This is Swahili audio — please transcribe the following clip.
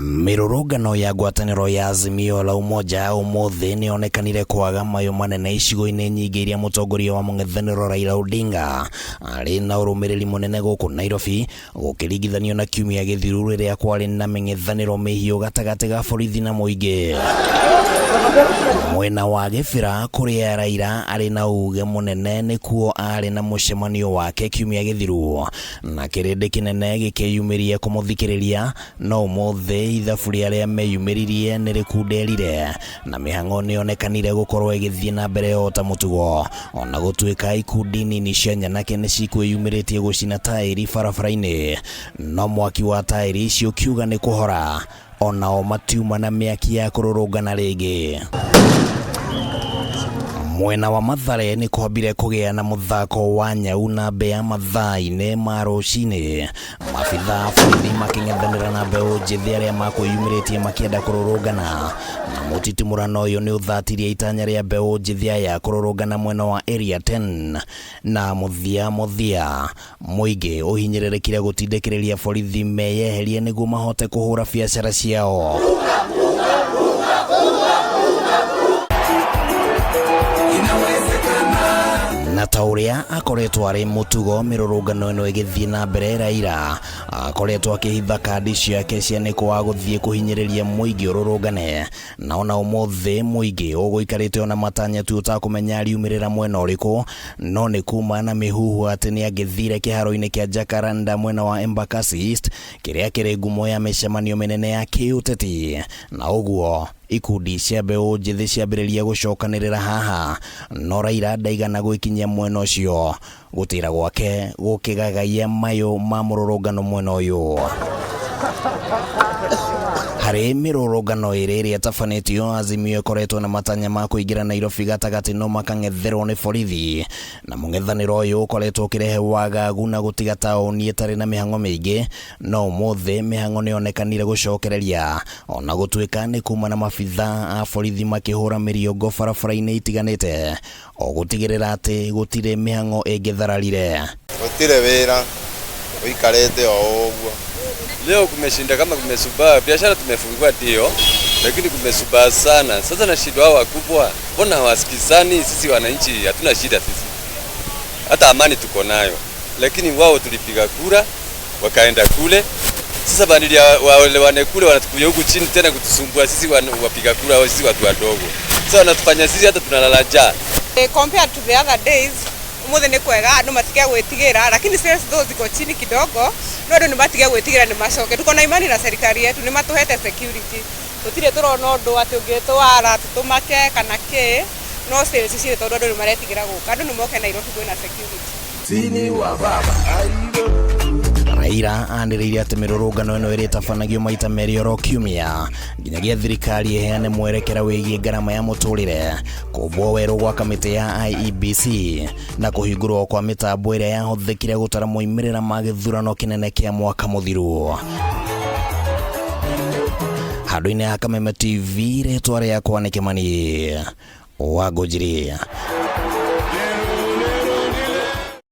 Mirurungano ya ngwataniro ya Azimio la Umoja umuthi ni onekanire kwaga mayo manene icigo-ini nyingi iria mutongoria wa mung'ethaniro Raila Odinga ari na urumiriri munene guku Nairobi gukiringithanio na kiumia githiru riria kwari na meng'ethaniro mihiu gatagati ga borithi na muingi. Mwena wa Gibira kuria Raila ari na uge munene nikuo ari na mucemanio wake kiumia githiru na kirindi kinene gikiyumiria kumuthikiriria no umuthi ithabu riria meyumiririe nirikunderire na mihango ni onekanire gukorwo igithie na mbere o ta mutugo ona gutuika ikundi nini cia nyanake ni cikwiyumiritie gucina tairi barabara-ini no mwaki wa tairi icio kiuga ni kuhora onao matiuma na miaki ya kururungana ringi. Mwena wa Mathare ni kwambire kugia na muthako wa nyau na mbea mathaa-ini ma rucini mabitha borithi making'ethanira na mbeu njithi aria makwiyumiritie makienda kururungana na mutitimurano uyu ni uthatirie itanya ria mbeu njithi ya kururungana mwena wa area 10 na muthia muingi uhinyiririkire gutindikiriria borithi meyeherie niguo mahote kuhura biacara ciao. Na tauria akoretwo ari mutugo mirurungano ino igithie na mbere Raila akoretwo akihitha kandi ciake cia niko wa guthie kuhinyiriria muingi ururungane na ona umuthi muingi uguikarite ona matanya tu utakumenya ariumirira mwena uriku no ni kuma na mihuhu ati ni agithire kiharo-ini kia Jacaranda mwena wa Embakasi East kiria kiri ngumo ya micemanio minene ya kiuteti na uguo ikundi cia mbeu njithi ciambiriria gucokanirira haha no Raila ndaigana gwikinyia mwena ucio gutira gwake gukigagaia mayo ma mururungano mwena uyu. Hari mirurungano iri tafanitio Azimio ikoretwo na matanya ma kuingira Nairobi gatagati no makang'etherwo ni borithi na mung'ethaniro uyu ukoretwo ukirehe wagagu na gutiga taoni itari na mihango mingi no umuthi mihango ni onekanire gucokereria ona gutuika ni kuma na mabitha a borithi makihura miriongo barabara-ini itiganite o gutigirira ati gutire mihango ingithararire gutire wira uikarete o uguo. Leo kumeshinda kama kumesubaa, biashara tumefungua ndio, lakini kumesubaa sana. Sasa na shida wao wakubwa, mbona hawasikizani? Sisi wananchi hatuna shida sisi. Hata amani tuko nayo. Lakini wao tulipiga kura, wakaenda kule. Sasa bandia wale wane kule wanatukuja huku chini tena kutusumbua sisi wapiga kura au sisi watu wadogo. Sasa wanatufanya sisi hata tunalala njaa. Compared to the other days, umuthi ni kwega andu matige gwitigira lakini sales though ziko chini kidogo no andu ni matige gwitigira ni macoke tuko na imani na serikali yetu ni matuhete security tutire turona undu ati ungitwara tutumake kana ki no sales cire tondu andu ni maretigira guka andu ni moke Nairobi kwina security Tini wa baba Raila aniriire ati mirurungano ino iri tabanagio maita meri oro kiumia nginyagia thirikari iheane mwerekera wigie ngarama ya muturire kumbwo weru gwa kamiti ya IEBC na kuhingurwo kwa mitambo iria yahuthikire gutara moimirira ma githurano kinene kia mwaka muthiru. Handu-ini ha Kameme TV ritwa riakwa ni Kimani Wangũnjiri.